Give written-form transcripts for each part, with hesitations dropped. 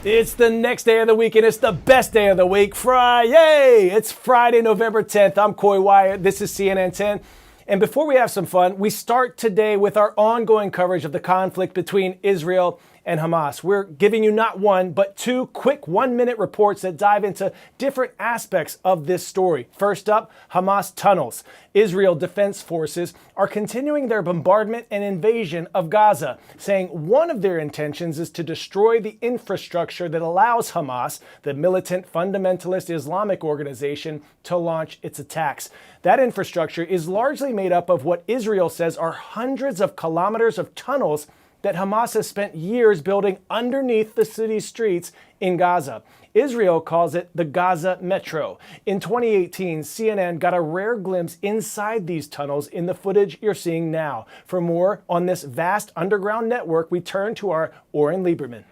It's the next day of the week, and it's the best day of the week, Friday. It's Friday, November 10th. I'm Coy Wyatt. This is CNN 10. And before we have some fun, we start today with our ongoing coverage of the conflict between Israel and Hamas. We're giving you not one, but two quick 1-minute reports that dive into different aspects of this story. First up, Hamas tunnels. Israel Defense Forces are continuing their bombardment and invasion of Gaza, saying one of their intentions is to destroy the infrastructure that allows Hamas, the militant fundamentalist Islamic organization, to launch its attacks. That infrastructure is largely made up of what Israel says are hundreds of kilometers of tunnels that Hamas has spent years building underneath the city's streets in Gaza. Israel calls it the Gaza Metro. In 2018, CNN got a rare glimpse inside these tunnels in the footage you're seeing now. For more on this vast underground network, we turn to our Oren Lieberman.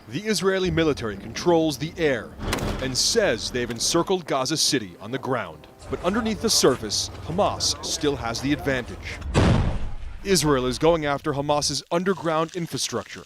The Israeli military controls the air and says they've encircled Gaza City on the ground. But underneath the surface, Hamas still has the advantage. Israel is going after Hamas's underground infrastructure.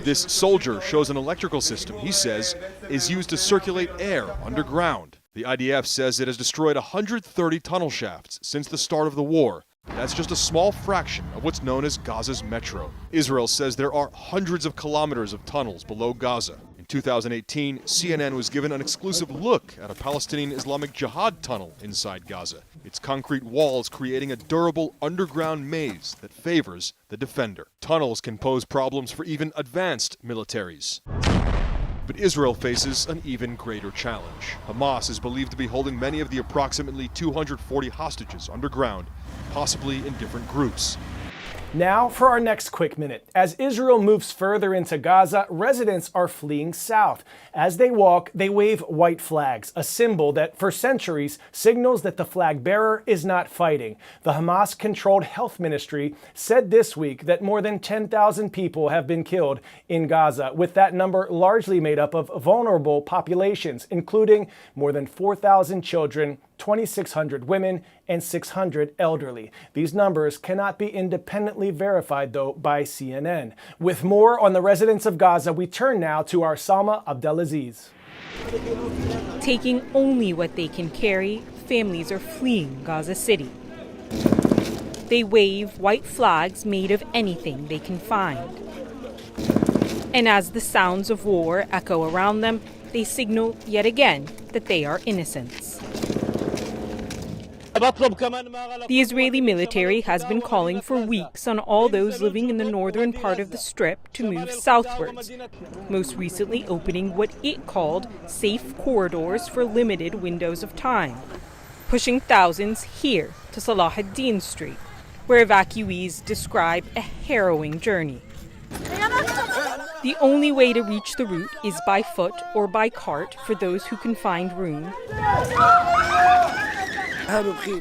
This soldier shows an electrical system he says is used to circulate air underground. The IDF says it has destroyed 130 tunnel shafts since the start of the war. That's just a small fraction of what's known as Gaza's metro. Israel says there are hundreds of kilometers of tunnels below Gaza. In 2018, CNN was given an exclusive look at a Palestinian Islamic Jihad tunnel inside Gaza. Its concrete walls creating a durable underground maze that favors the defender. Tunnels can pose problems for even advanced militaries. But Israel faces an even greater challenge. Hamas is believed to be holding many of the approximately 240 hostages underground, possibly in different groups. Now for our next quick minute. As Israel moves further into Gaza, residents are fleeing south. As they walk, they wave white flags, a symbol that for centuries signals that the flag bearer is not fighting. The Hamas-controlled health ministry said this week that more than 10,000 people have been killed in Gaza, with that number largely made up of vulnerable populations, including more than 4,000 children, 2,600 women, and 600 elderly. These numbers cannot be independently verified, though, by CNN. With more on the residents of Gaza, we turn now to our Salma Abdelaziz. Taking only what they can carry, families are fleeing Gaza City. They wave white flags made of anything they can find. And as the sounds of war echo around them, they signal yet again that they are innocents. The Israeli military has been calling for weeks on all those living in the northern part of the Strip to move southwards, most recently opening what it called safe corridors for limited windows of time, pushing thousands here to Salah ad-Din Street, where evacuees describe a harrowing journey. The only way to reach the route is by foot or by cart for those who can find room.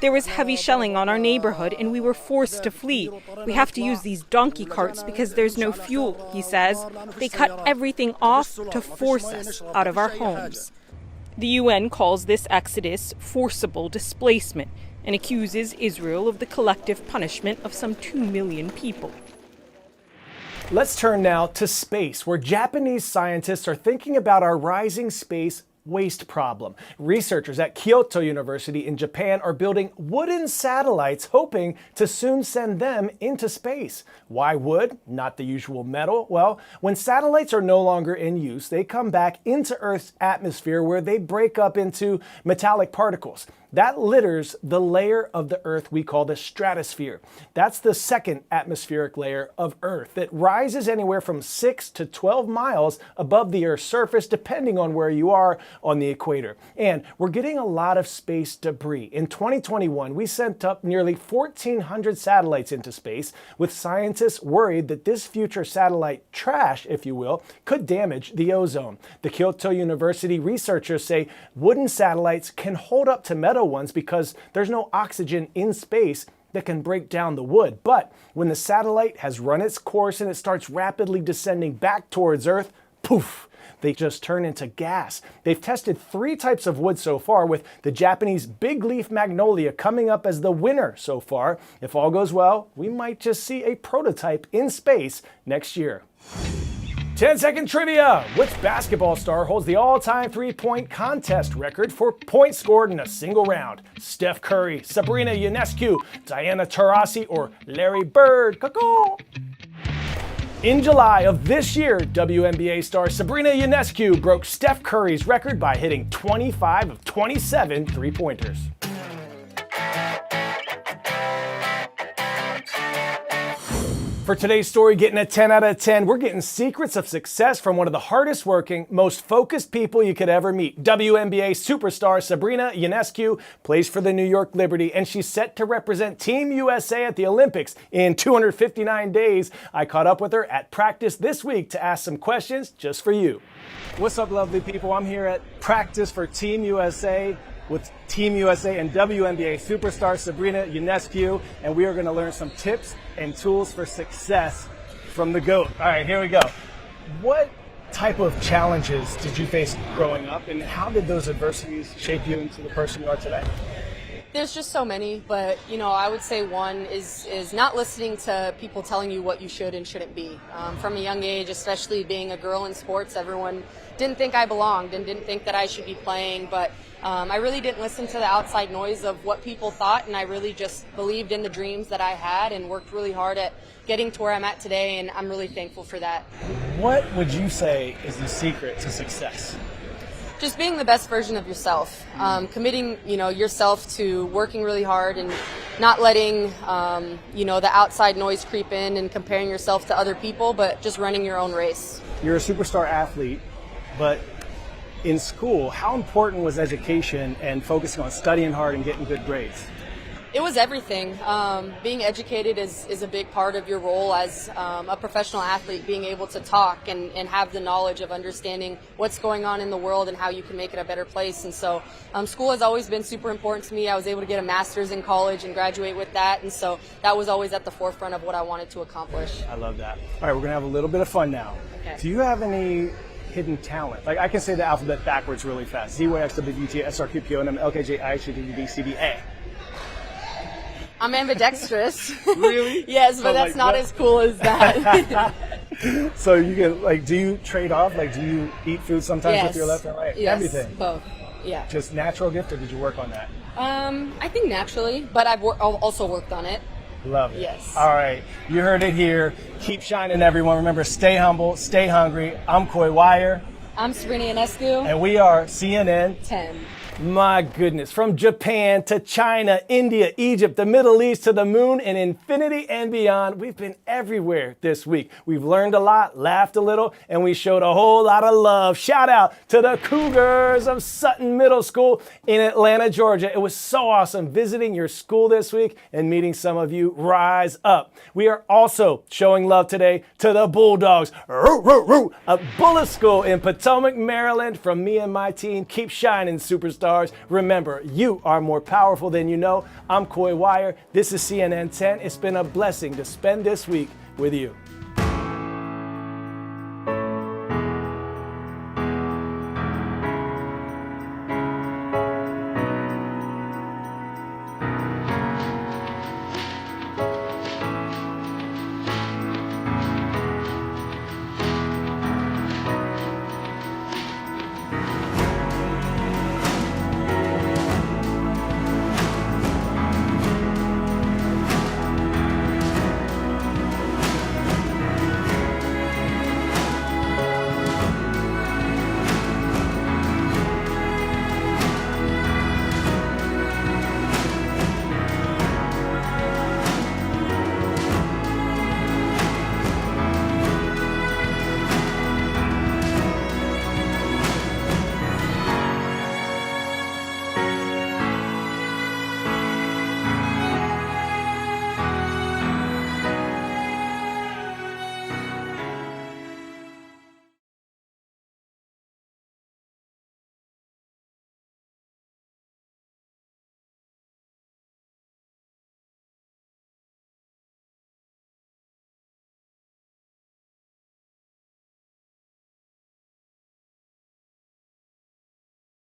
There was heavy shelling on our neighborhood and we were forced to flee. We have to use these donkey carts because there's no fuel, he says. They cut everything off to force us out of our homes. The UN calls this exodus forcible displacement and accuses Israel of the collective punishment of some 2 million people. Let's turn now to space, where Japanese scientists are thinking about our rising space waste problem. Researchers at Kyoto University in Japan are building wooden satellites, hoping to soon send them into space. Why wood? Not the usual metal. Well, when satellites are no longer in use, they come back into Earth's atmosphere where they break up into metallic particles. That litters the layer of the Earth we call the stratosphere. That's the second atmospheric layer of Earth that rises anywhere from 6 to 12 miles above the Earth's surface, depending on where you are on the equator. And we're getting a lot of space debris. In 2021, we sent up nearly 1,400 satellites into space, with scientists worried that this future satellite trash, if you will, could damage the ozone. The Kyoto University researchers say wooden satellites can hold up to metal ones because there's no oxygen in space that can break down the wood. But when the satellite has run its course and it starts rapidly descending back towards Earth, poof, they just turn into gas. They've tested 3 types of wood so far, with the Japanese big leaf magnolia coming up as the winner so far. If all goes well, we might just see a prototype in space next year. 10-second trivia. Which basketball star holds the all-time three-point contest record for points scored in a single round? Steph Curry, Sabrina Ionescu, Diana Taurasi, or Larry Bird? Caw-caw. In July of this year, WNBA star Sabrina Ionescu broke Steph Curry's record by hitting 25 of 27 three-pointers. For today's story, getting a 10 out of 10, we're getting secrets of success from one of the hardest working, most focused people you could ever meet. WNBA superstar Sabrina Ionescu plays for the New York Liberty, and she's set to represent Team USA at the Olympics in 259 days. I caught up with her at practice this week to ask some questions just for you. What's up, lovely people? I'm here at practice for Team USA with Team USA and WNBA superstar Sabrina Ionescu, and we are going to learn some tips and tools for success from the GOAT. All right, here we go. What type of challenges did you face growing up, and how did those adversities shape you into the person you are today? There's just so many, but I would say one is not listening to people telling you what you should and shouldn't be. From a young age, especially being a girl in sports, everyone didn't think I belonged and didn't think that I should be playing, but I really didn't listen to the outside noise of what people thought, and I really just believed in the dreams that I had and worked really hard at getting to where I'm at today, and I'm really thankful for that. What would you say is the secret to success? Just being the best version of yourself, committing, yourself to working really hard and not letting, the outside noise creep in and comparing yourself to other people, but just running your own race. You're a superstar athlete, but in school, how important was education and focusing on studying hard and getting good grades? It was everything. Being educated is a big part of your role as a professional athlete, being able to talk and have the knowledge of understanding what's going on in the world and how you can make it a better place. And so school has always been super important to me. I was able to get a master's in college and graduate with that. And so that was always at the forefront of what I wanted to accomplish. I love that. All right, we're going to have a little bit of fun now. Okay. Do you have any hidden talent? Like, I can say the alphabet backwards really fast. Z, Y, X, W, V, T, S, R, Q, P, O, N, M, L, K, J, I, H, J, K, L, M, N, O, P, Q, R, S, T, U, V, W, X, Y, Z. I'm ambidextrous. Really? Yes, but that's not as cool as that. So you can, do you trade off? Do you eat food sometimes with your left and right? Yes, everything? both. Yeah. Just natural gift, or did you work on that? I think naturally, but I've also worked on it. Love it. Yes. All right. You heard it here. Keep shining, everyone. Remember, stay humble, stay hungry. I'm Coy Wire. I'm Sabrina Ionescu. And we are CNN 10. My goodness, from Japan to China, India, Egypt, the Middle East to the moon and infinity and beyond, we've been everywhere this week. We've learned a lot, laughed a little, and we showed a whole lot of love. Shout out to the Cougars of Sutton Middle School in Atlanta, Georgia. It was so awesome visiting your school this week and meeting some of you. Rise up. We are also showing love today to the Bulldogs of Bullis School in Potomac, Maryland. From me and my team, keep shining, superstars. Remember, you are more powerful than you know. I'm Coy Wire. This is CNN 10. It's been a blessing to spend this week with you.